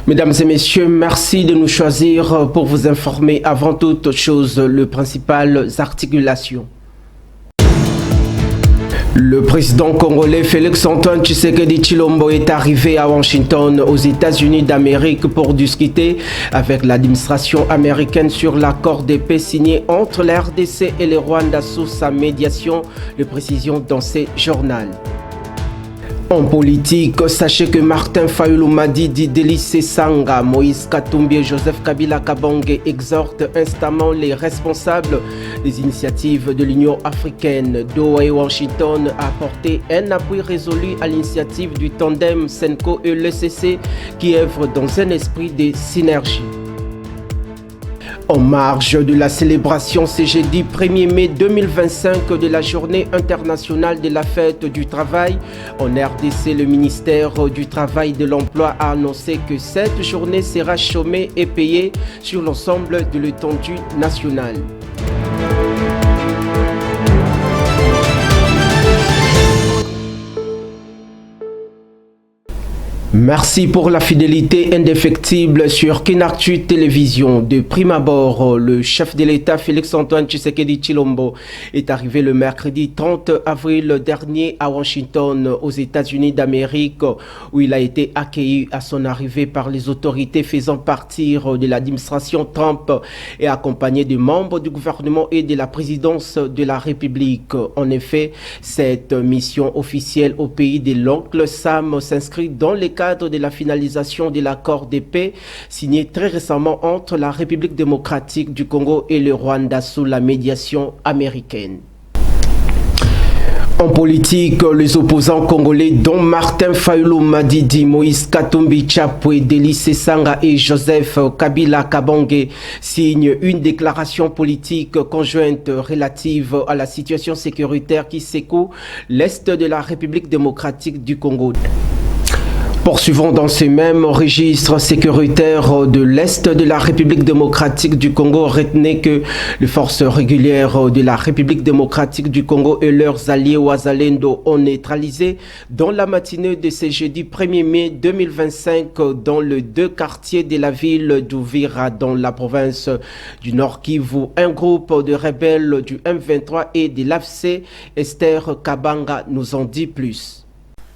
Mesdames et messieurs, merci de nous choisir pour vous informer avant toute chose les principales articulations. Le président congolais Félix-Antoine Tshisekedi Tshilombo est arrivé à Washington, aux États-Unis d'Amérique, pour discuter avec l'administration américaine sur l'accord de paix signé entre la RDC et le Rwanda sous sa médiation, de précision dans ses journaux. En politique, sachez que Martin Fayulu Madidi, Délice Sanga, Moïse Katumbi et Joseph Kabila Kabange exhortent instamment les responsables des initiatives de l'Union africaine, Doha et Washington à apporter un appui résolu à l'initiative du tandem Senko et l'ECC qui œuvre dans un esprit de synergie. En marge de la célébration ce jeudi 1er mai 2025 de la Journée internationale de la fête du travail, en RDC, le ministère du Travail et de l'Emploi a annoncé que cette journée sera chômée et payée sur l'ensemble de l'étendue nationale. Merci pour la fidélité indéfectible sur Kenartu Télévision. De prime abord, le chef de l'État Félix-Antoine Tshisekedi Tshilombo est arrivé le mercredi 30 avril dernier à Washington, aux États-Unis d'Amérique, où il a été accueilli à son arrivée par les autorités faisant partie de l'administration Trump et accompagné de membres du gouvernement et de la présidence de la République. En effet, cette mission officielle au pays de l'oncle Sam s'inscrit dans les cadre de la finalisation de l'accord de paix signé très récemment entre la République démocratique du Congo et le Rwanda sous la médiation américaine. En politique, les opposants congolais dont Martin Fayulu Madidi, Moïse Katumbi Tshapwe, Délice Sanga et Joseph Kabila Kabange signent une déclaration politique conjointe relative à la situation sécuritaire qui secoue l'Est de la République démocratique du Congo. Poursuivons dans ce même registre sécuritaire de l'Est de la République démocratique du Congo. Retenez que les forces régulières de la République démocratique du Congo et leurs alliés Wazalendo ont neutralisé dans la matinée de ce jeudi 1er mai 2025 dans les deux quartiers de la ville d'Uvira dans la province du Nord Kivu un groupe de rebelles du M23 et de l'AFC. Esther Kabanga nous en dit plus.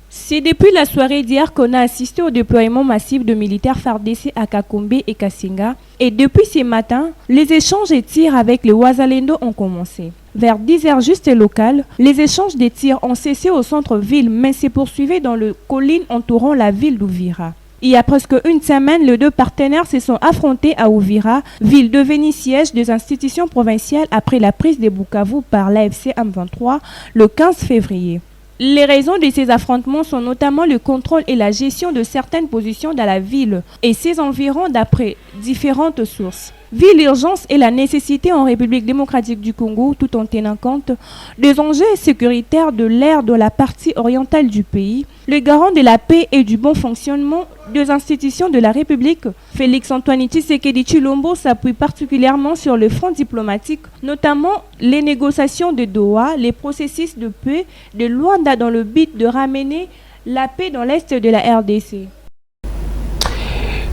C'est depuis la soirée d'hier qu'on a assisté au déploiement massif de militaires FARDC à Kakombe et Kasinga. Et depuis ce matin, les échanges et tirs avec les Wazalendo ont commencé. Vers 10h juste local, les échanges des tirs ont cessé au centre-ville, mais se poursuivaient dans les collines entourant la ville d'Uvira. Il y a presque une semaine, les deux partenaires se sont affrontés à Uvira, ville devenue siège des institutions provinciales après la prise de Bukavu par l'AFC M23 le 15 février. Les raisons de ces affrontements sont notamment le contrôle et la gestion de certaines positions dans la ville et ses environs d'après différentes sources. Vu l'urgence et la nécessité en République démocratique du Congo, tout en tenant compte des enjeux sécuritaires de l'ère de la partie orientale du pays, le garant de la paix et du bon fonctionnement des institutions de la République, Félix-Antoine Tshisekedi Tshilombo s'appuie particulièrement sur le front diplomatique, notamment les négociations de Doha, les processus de paix de Luanda dans le but de ramener la paix dans l'est de la RDC.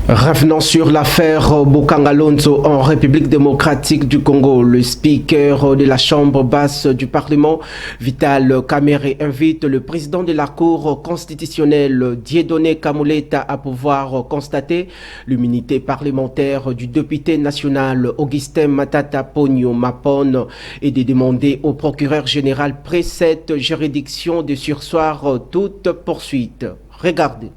Revenons sur l'affaire Bokangalonzo en République démocratique du Congo. Le speaker de la Chambre basse du Parlement, Vital Kamerhe, invite le président de la Cour constitutionnelle, Dieudonné Kamuleta, à pouvoir constater l'immunité parlementaire du député national Augustin Matata Ponyo Mapon et de demander au procureur général près cette juridiction de surseoir toute poursuite. Regardez.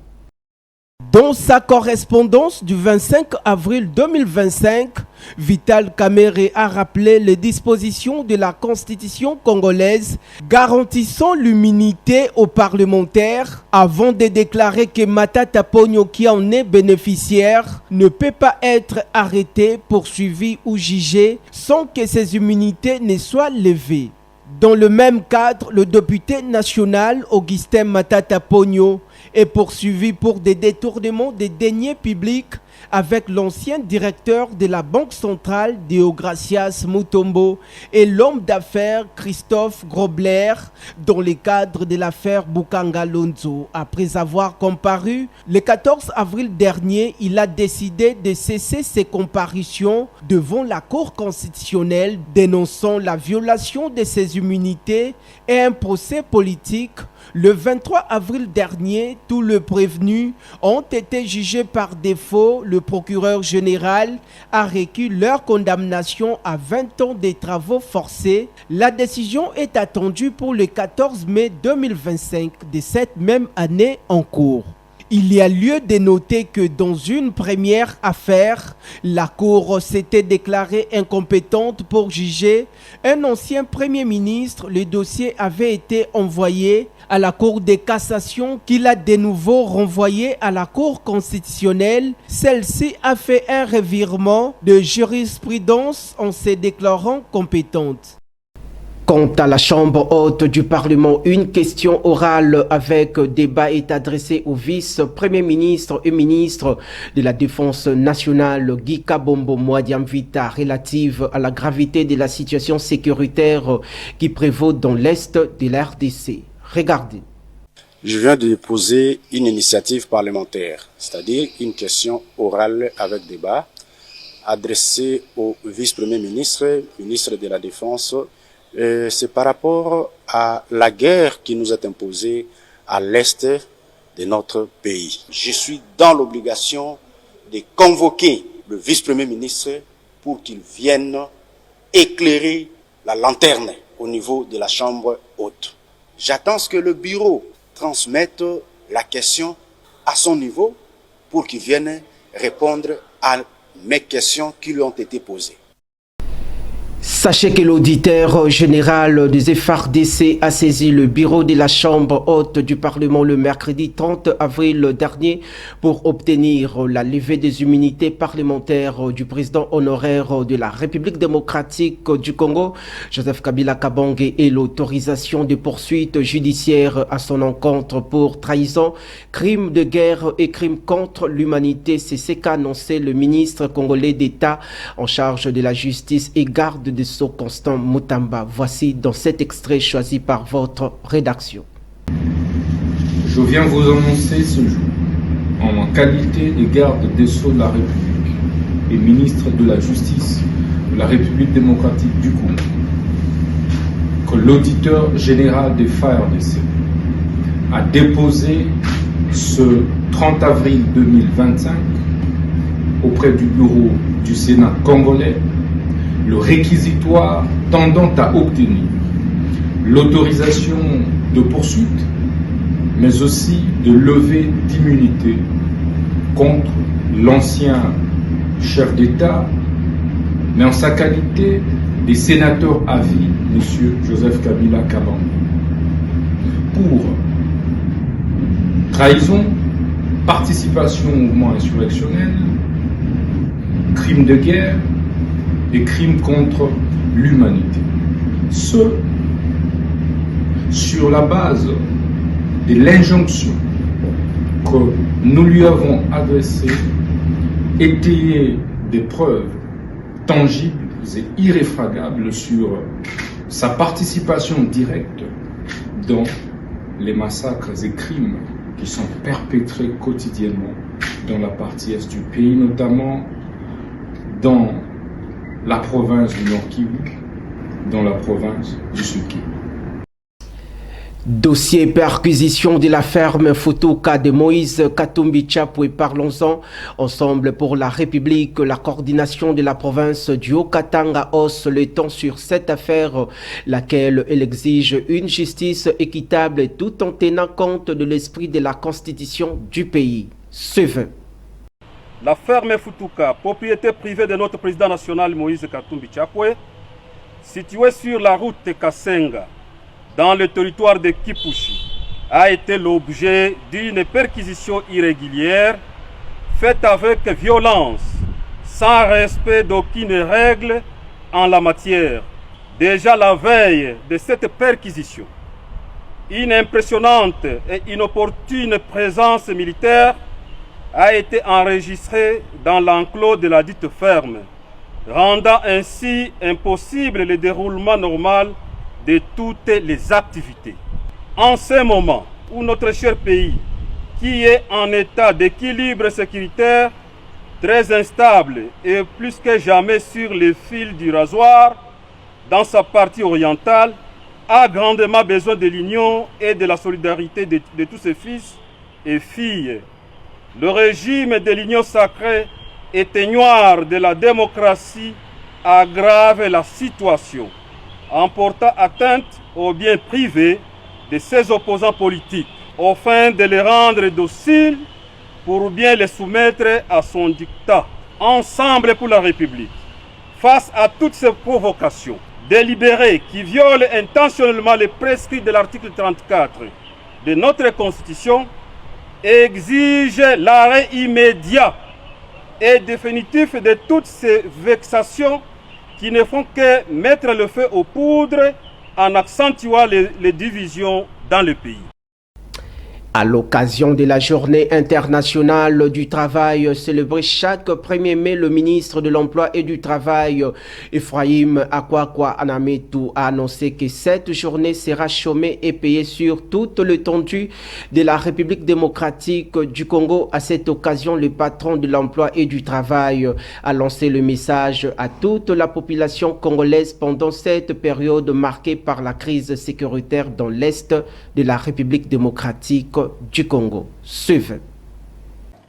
Dans sa correspondance du 25 avril 2025, Vital Kamerhe a rappelé les dispositions de la Constitution congolaise garantissant l'immunité aux parlementaires avant de déclarer que Matata Ponyo, qui en est bénéficiaire, ne peut pas être arrêté, poursuivi ou jugé sans que ses immunités ne soient levées. Dans le même cadre, le député national Augustin Matata Ponyo est poursuivi pour des détournements des deniers publics avec l'ancien directeur de la Banque centrale Deogracias Mutombo et l'homme d'affaires Christophe Grobler dans le cadre de l'affaire Bukanga Lonzo. Après avoir comparu, le 14 avril dernier, il a décidé de cesser ses comparutions devant la Cour constitutionnelle, dénonçant la violation de ses immunités et un procès politique. Le 23 avril dernier, tous les prévenus ont été jugés par défaut. Le procureur général a requis leur condamnation à 20 ans de travaux forcés. La décision est attendue pour le 14 mai 2025 de cette même année en cours. Il y a lieu de noter que dans une première affaire, la Cour s'était déclarée incompétente pour juger un ancien Premier ministre. Le dossier avait été envoyé à la Cour de cassation qui l'a de nouveau renvoyé à la Cour constitutionnelle. Celle-ci a fait un revirement de jurisprudence en se déclarant compétente. Quant à la Chambre haute du Parlement, une question orale avec débat est adressée au vice-premier ministre et ministre de la Défense nationale Guy Kabombo Mwadiamvita relative à la gravité de la situation sécuritaire qui prévaut dans l'Est de la RDC. Regardez. Je viens de déposer une initiative parlementaire, c'est-à-dire une question orale avec débat adressée au vice-premier ministre, ministre de la Défense. C'est par rapport à la guerre qui nous est imposée à l'est de notre pays. Je suis dans l'obligation de convoquer le vice-premier ministre pour qu'il vienne éclairer la lanterne au niveau de la Chambre haute. J'attends que le bureau transmette la question à son niveau pour qu'il vienne répondre à mes questions qui lui ont été posées. Sachez que l'auditeur général des FARDC a saisi le bureau de la Chambre haute du Parlement le mercredi 30 avril dernier pour obtenir la levée des immunités parlementaires du président honoraire de la République démocratique du Congo, Joseph Kabila Kabange, et l'autorisation de poursuites judiciaires à son encontre pour trahison, crime de guerre et crime contre l'humanité. C'est ce qu'a annoncé le ministre congolais d'État en charge de la justice et garde de Sceaux, Constant Mutamba. Voici dans cet extrait choisi par votre rédaction. Je viens vous annoncer ce jour, en qualité de garde des Sceaux de la République et ministre de la Justice de la République démocratique du Congo, que l'auditeur général des FARDC a déposé ce 30 avril 2025 auprès du bureau du Sénat congolais le réquisitoire tendant à obtenir l'autorisation de poursuite, mais aussi de levée d'immunité contre l'ancien chef d'État, mais en sa qualité de sénateur à vie, M. Joseph Kabila Kabange, pour trahison, participation au mouvement insurrectionnel, crime de guerre et crimes contre l'humanité. Ce, sur la base de l'injonction que nous lui avons adressée, étayer des preuves tangibles et irréfragables sur sa participation directe dans les massacres et crimes qui sont perpétrés quotidiennement dans la partie est du pays, notamment dans la province du Nord Kivu, dans la province du Sud Kivu. Dossier perquisition de la ferme Futuka de Moïse Katumbi Chapwe. Parlons-en ensemble pour la République. La coordination de la province du Haut-Katanga hausse le ton sur cette affaire, laquelle elle exige une justice équitable tout en tenant compte de l'esprit de la constitution du pays. Suivez. La ferme Futuka, propriété privée de notre président national Moïse Katumbi Chapwe, située sur la route de Kasenga, dans le territoire de Kipushi, a été l'objet d'une perquisition irrégulière faite avec violence, sans respect d'aucune règle en la matière. Déjà la veille de cette perquisition, Une impressionnante et inopportune présence militaire a été enregistrée dans l'enclos de la dite ferme, rendant ainsi impossible le déroulement normal de toutes les activités. En ce moment où notre cher pays, qui est en état d'équilibre sécuritaire, très instable et plus que jamais sur le fil du rasoir, dans sa partie orientale, a grandement besoin de l'union et de la solidarité de tous ses fils et filles. Le régime de l'union sacrée, éteignoir de la démocratie, aggrave la situation, en portant atteinte aux biens privés de ses opposants politiques, afin de les rendre dociles pour bien les soumettre à son dictat. Ensemble pour la République, face à toutes ces provocations délibérées qui violent intentionnellement les prescrits de l'article 34 de notre Constitution, exige l'arrêt immédiat et définitif de toutes ces vexations qui ne font que mettre le feu aux poudres en accentuant les divisions dans le pays. À l'occasion de la journée internationale du travail célébrée chaque 1er mai, le ministre de l'Emploi et du Travail, Ephraim Akwakwa Anametou, a annoncé que cette journée sera chômée et payée sur toute l'étendue de la République démocratique du Congo. À cette occasion, le patron de l'Emploi et du Travail a lancé le message à toute la population congolaise pendant cette période marquée par la crise sécuritaire dans l'Est de la République démocratique du Congo. Suivez.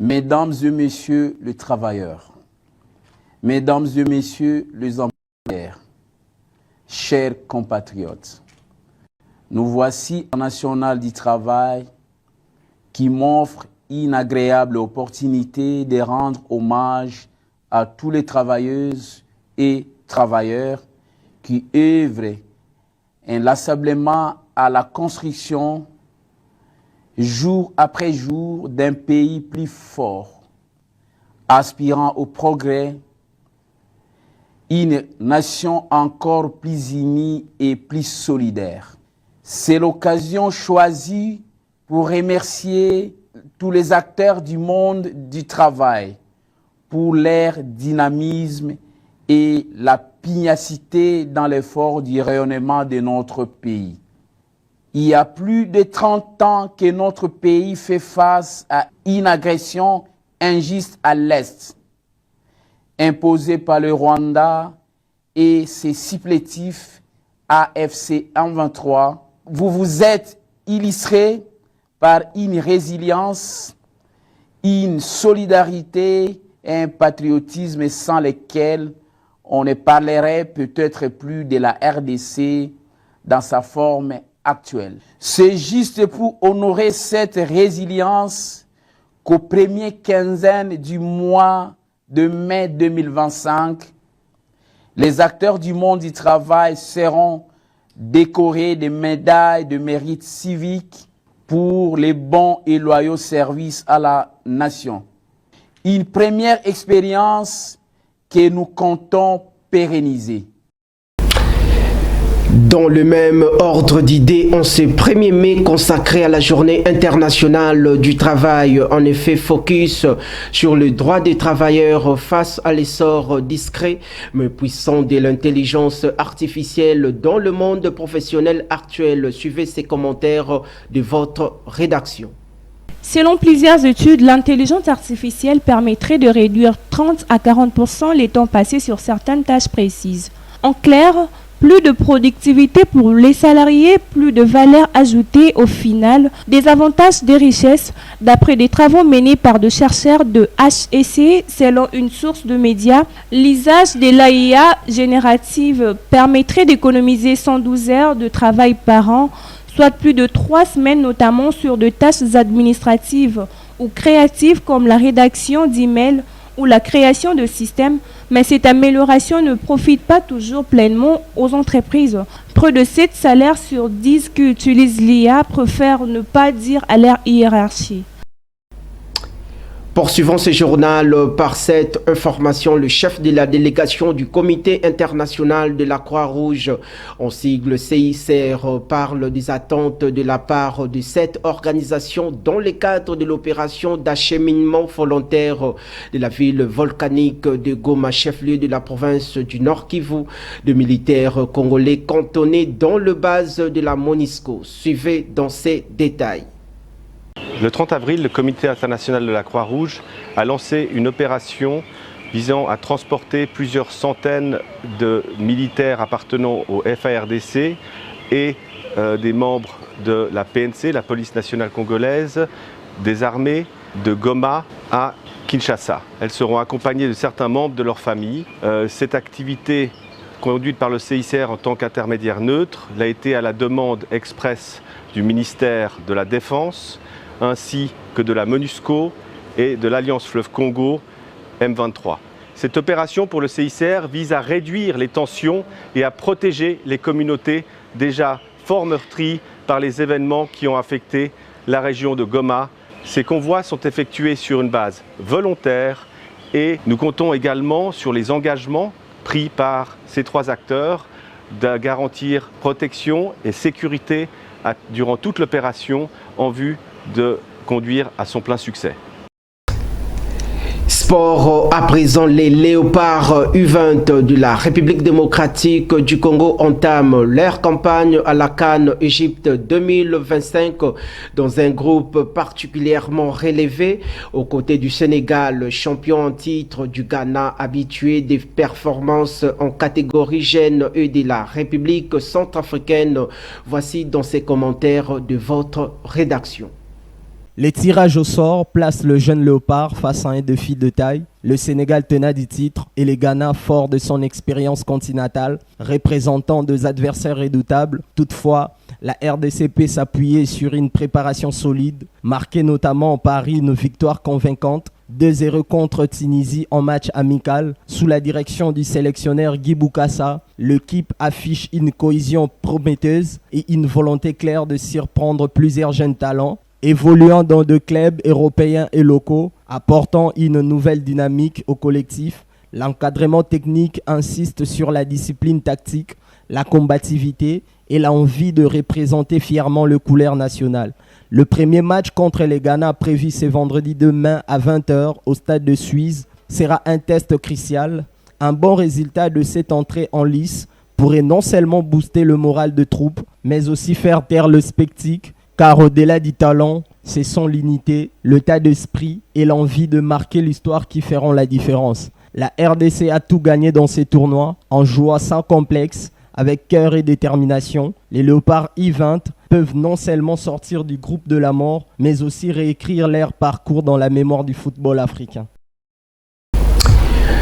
Mesdames et messieurs les travailleurs, mesdames et messieurs les employeurs, chers compatriotes, nous voici en national du travail qui m'offre une agréable opportunité de rendre hommage à tous les travailleuses et travailleurs qui œuvrent inlassablement à la construction jour après jour d'un pays plus fort, aspirant au progrès, une nation encore plus unie et plus solidaire. C'est l'occasion choisie pour remercier tous les acteurs du monde du travail pour leur dynamisme et la pugnacité dans l'effort du rayonnement de notre pays. Il y a plus de 30 ans que notre pays fait face à une agression injuste à l'Est, imposée par le Rwanda et ses supplétifs AFC M23. Vous vous êtes illustrés par une résilience, une solidarité et un patriotisme sans lesquels on ne parlerait peut-être plus de la RDC dans sa forme actuelle. C'est juste pour honorer cette résilience qu'aux premières quinzaines du mois de mai 2025, les acteurs du monde du travail seront décorés de médailles de mérite civique pour les bons et loyaux services à la nation. Une première expérience que nous comptons pérenniser. Dans le même ordre d'idées, en ce 1er mai consacré à la journée internationale du travail, en effet focus sur le droit des travailleurs face à l'essor discret mais puissant de l'intelligence artificielle dans le monde professionnel actuel. Suivez ces commentaires de votre rédaction. Selon plusieurs études, l'intelligence artificielle permettrait de réduire 30 à 40% les temps passés sur certaines tâches précises. En clair, plus de productivité pour les salariés, plus de valeur ajoutée au final, des avantages, des richesses, d'après des travaux menés par des chercheurs de HEC, selon une source de médias. L'usage de l'AIA générative permettrait d'économiser 112 heures de travail par an, soit plus de 3 semaines, notamment sur des tâches administratives ou créatives comme la rédaction d'emails ou la création de systèmes, mais cette amélioration ne profite pas toujours pleinement aux entreprises. Près de 7 salaires sur 10 qui utilisent l'IA préfèrent ne pas dire à leur hiérarchie. Poursuivons ce journal par cette information. Le chef de la délégation du Comité international de la Croix-Rouge, en sigle CICR, parle des attentes de la part de cette organisation dans le cadre de l'opération d'acheminement volontaire de la ville volcanique de Goma, chef-lieu de la province du Nord Kivu, de militaires congolais cantonnés dans le base de la MONUSCO. Suivez dans ces détails. Le 30 avril, le Comité international de la Croix-Rouge a lancé une opération visant à transporter plusieurs centaines de militaires appartenant au FARDC et des membres de la PNC, la police nationale congolaise, des armées de Goma à Kinshasa. Elles seront accompagnées de certains membres de leur famille. Cette activité conduite par le CICR en tant qu'intermédiaire neutre l'a été à la demande expresse du ministère de la Défense, ainsi que de la MONUSCO et de l'Alliance Fleuve Congo M23. Cette opération pour le CICR vise à réduire les tensions et à protéger les communautés déjà fort meurtries par les événements qui ont affecté la région de Goma. Ces convois sont effectués sur une base volontaire et nous comptons également sur les engagements pris par ces trois acteurs de garantir protection et sécurité durant toute l'opération en vue de conduire à son plein succès. Sport à présent, les Léopards U20 de la République démocratique du Congo entament leur campagne à la CAN Égypte 2025 dans un groupe particulièrement relevé aux côtés du Sénégal, champion en titre, du Ghana, habitué des performances en catégorie jeunes et de la République centrafricaine. Voici dans ces commentaires de votre rédaction. Les tirages au sort placent le jeune Léopard face à un défi de taille. Le Sénégal tenant du titre et les Ghana, fort de son expérience continentale, représentant deux adversaires redoutables. Toutefois, la RDC peut s'appuyer sur une préparation solide, marquée notamment par une victoire convaincante, 2-0 contre Tunisie en match amical. Sous la direction du sélectionneur Guy Boukassa, l'équipe affiche une cohésion prometteuse et une volonté claire de surprendre plusieurs jeunes talents, évoluant dans deux clubs européens et locaux, apportant une nouvelle dynamique au collectif. L'encadrement technique insiste sur la discipline tactique, la combativité et l'envie de représenter fièrement le couleur national. Le premier match contre les Ghana, prévu ce vendredi demain à 20h au stade de Suisse, sera un test crucial. Un bon résultat de cette entrée en lice pourrait non seulement booster le moral de troupes, mais aussi faire taire le spectacle, car au-delà du talent, c'est son l'unité, le tas d'esprit et l'envie de marquer l'histoire qui feront la différence. La RDC a tout gagné dans ces tournois, en jouant sans complexe, avec cœur et détermination. Les Léopards I-20 peuvent non seulement sortir du groupe de la mort, mais aussi réécrire leur parcours dans la mémoire du football africain.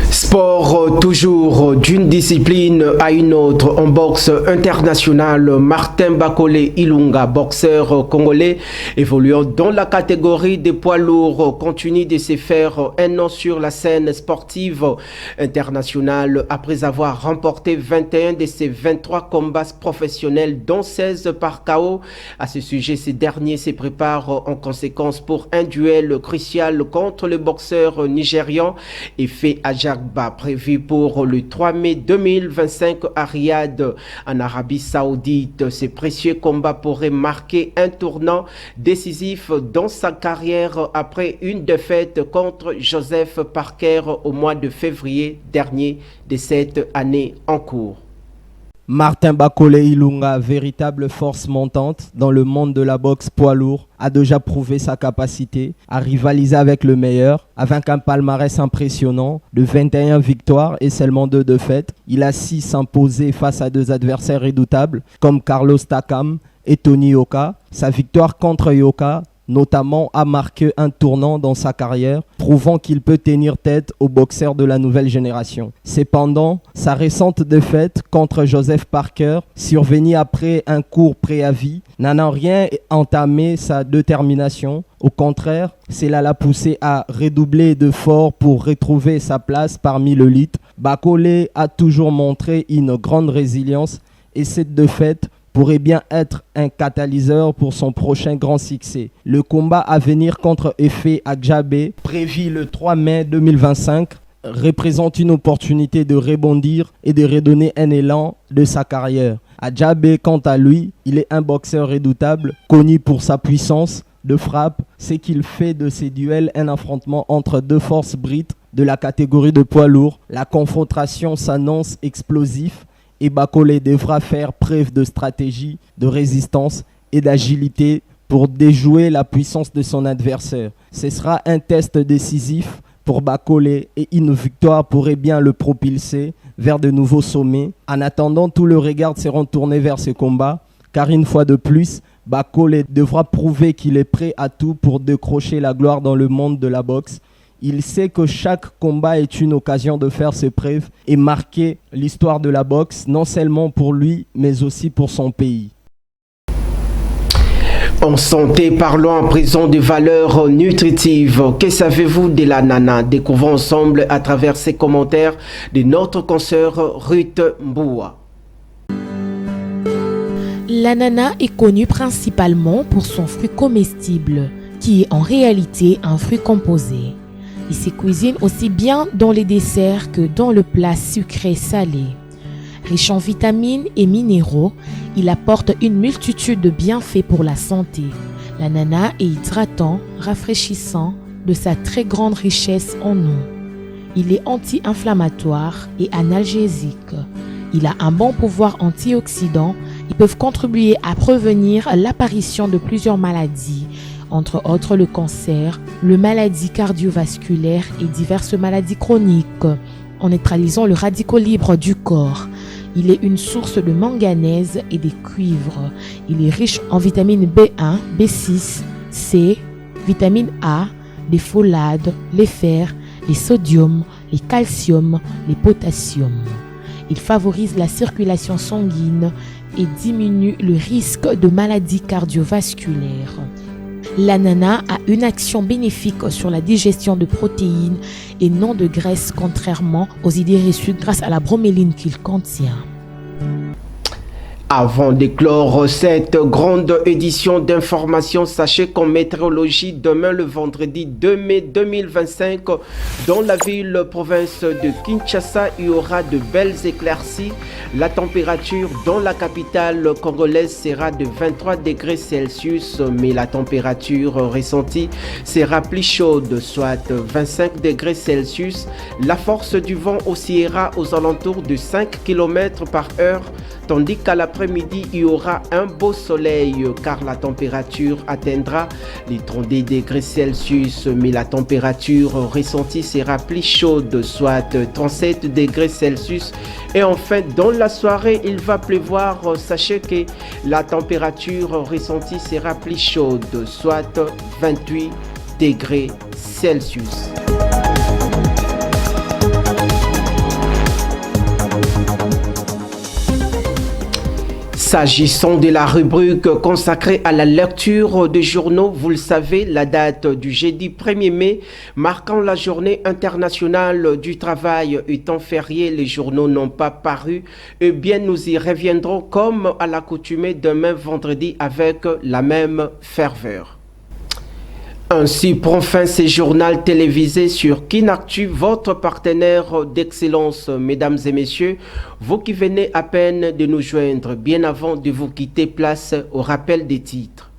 Sport, toujours d'une discipline à une autre. En boxe international, Martin Bakole Ilunga, boxeur congolais évoluant dans la catégorie des poids lourds, continue de se faire un nom sur la scène sportive internationale après avoir remporté 21 de ses 23 combats professionnels, dont 16 par KO. À ce sujet, ce dernier se prépare en conséquence pour un duel crucial contre le boxeur nigérian Efe Ajagba, prévu pour le 3 mai 2025 à Riyad, en Arabie Saoudite. Ce précieux combat pourrait marquer un tournant décisif dans sa carrière après une défaite contre Joseph Parker au mois de février dernier de cette année en cours. Martin Bakole Ilunga, véritable force montante dans le monde de la boxe poids lourd, a déjà prouvé sa capacité à rivaliser avec le meilleur. Avec un palmarès impressionnant de 21 victoires et seulement 2 défaites, il a su s'imposer face à deux adversaires redoutables comme Carlos Takam et Tony Yoka. Sa victoire contre Yoka notamment a marqué un tournant dans sa carrière, prouvant qu'il peut tenir tête aux boxeurs de la nouvelle génération. Cependant, sa récente défaite contre Joseph Parker, survenue après un court préavis, n'en a rien entamé sa détermination. Au contraire, cela l'a poussé à redoubler d'efforts pour retrouver sa place parmi l'élite. Bakole a toujours montré une grande résilience et cette défaite pourrait bien être un catalyseur pour son prochain grand succès. Le combat à venir contre Efe Adjabé, prévu le 3 mai 2025, représente une opportunité de rebondir et de redonner un élan de sa carrière. Adjabé, quant à lui, il est un boxeur redoutable, connu pour sa puissance de frappe, ce qu'il fait de ces duels un affrontement entre deux forces brites de la catégorie de poids lourd. La confrontation s'annonce explosive et Bakole devra faire preuve de stratégie, de résistance et d'agilité pour déjouer la puissance de son adversaire. Ce sera un test décisif pour Bakole et une victoire pourrait bien le propulser vers de nouveaux sommets. En attendant, tout le regard seront tournés vers ce combat, car une fois de plus, Bakole devra prouver qu'il est prêt à tout pour décrocher la gloire dans le monde de la boxe. Il sait que chaque combat est une occasion de faire ses preuves et marquer l'histoire de la boxe, non seulement pour lui, mais aussi pour son pays. En santé, parlons à présent des valeurs nutritives. Que savez-vous de l'ananas? Découvrons ensemble à travers ces commentaires de notre consoeur Ruth Mboua. L'ananas est connu principalement pour son fruit comestible, qui est en réalité un fruit composé. Il se cuisine aussi bien dans les desserts que dans le plat sucré-salé. Riche en vitamines et minéraux, il apporte une multitude de bienfaits pour la santé. L'ananas est hydratant, rafraîchissant, de sa très grande richesse en eau. Il est anti-inflammatoire et analgésique. Il a un bon pouvoir antioxydant. Ils peuvent contribuer à prévenir l'apparition de plusieurs maladies, entre autres le cancer, les maladies cardiovasculaires et diverses maladies chroniques, en neutralisant le radicaux libre du corps. Il est une source de manganèse et de cuivre. Il est riche en vitamines B1, B6, C, vitamine A, les folades, les fer, les sodium, les calcium, les potassium. Il favorise la circulation sanguine et diminue le risque de maladies cardiovasculaires. L'ananas a une action bénéfique sur la digestion de protéines et non de graisses, contrairement aux idées reçues grâce à la broméline qu'il contient. Avant d'éclore cette grande édition d'information, sachez qu'en météorologie, demain le vendredi 2 mai 2025, dans la ville-province de Kinshasa, il y aura de belles éclaircies. La température dans la capitale congolaise sera de 23 degrés Celsius, mais la température ressentie sera plus chaude, soit 25 degrés Celsius. La force du vent oscillera aux alentours de 5 km par heure, tandis qu'à l'après-midi, il y aura un beau soleil car la température atteindra les 32 degrés Celsius, mais la température ressentie sera plus chaude, soit 37 degrés Celsius. Et enfin, dans la soirée, il va pleuvoir. Sachez que la température ressentie sera plus chaude, soit 28 degrés Celsius. S'agissant de la rubrique consacrée à la lecture des journaux, vous le savez, la date du jeudi 1er mai, marquant la journée internationale du travail étant fériée, les journaux n'ont pas paru. Eh bien, nous y reviendrons comme à l'accoutumée demain vendredi avec la même ferveur. Ainsi prend fin ce journal télévisé sur Kinactu, votre partenaire d'excellence. Mesdames et messieurs, vous qui venez à peine de nous joindre, bien avant de vous quitter, place au rappel des titres.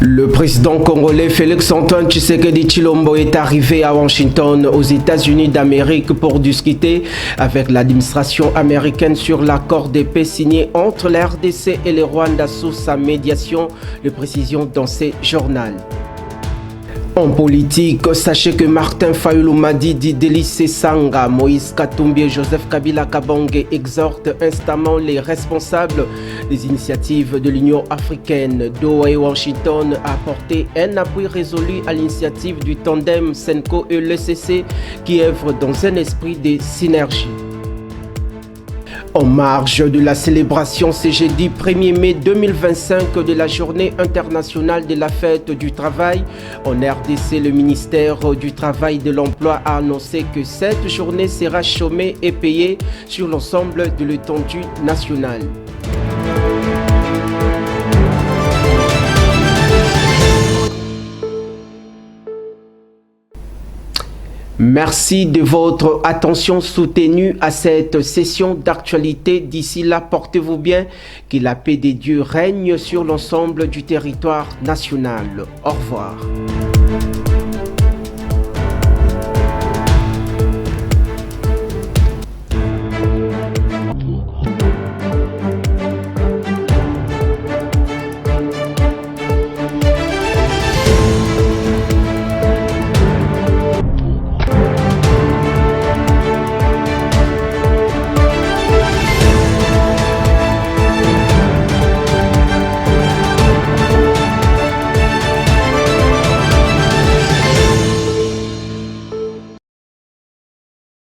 Le président congolais Félix-Antoine Tshisekedi Tshilombo est arrivé à Washington, aux États-Unis d'Amérique, pour discuter avec l'administration américaine sur l'accord de paix signé entre la RDC et le Rwanda sous sa médiation, de précision dans ce journal. En politique, sachez que Martin Fayulu Madidi, Délice Sanga, Moïse Katumbi et Joseph Kabila Kabonge exhortent instamment les responsables des initiatives de l'Union africaine, Doha et Washington à apporter un appui résolu à l'initiative du tandem Senko et l'ECC qui œuvre dans un esprit de synergie. En marge de la célébration ce jeudi 1er mai 2025 de la journée internationale de la fête du travail, en RDC, le ministère du Travail et de l'Emploi a annoncé que cette journée sera chômée et payée sur l'ensemble de l'étendue nationale. Merci de votre attention soutenue à cette session d'actualité. D'ici là, portez-vous bien, que la paix des dieux règne sur l'ensemble du territoire national. Au revoir.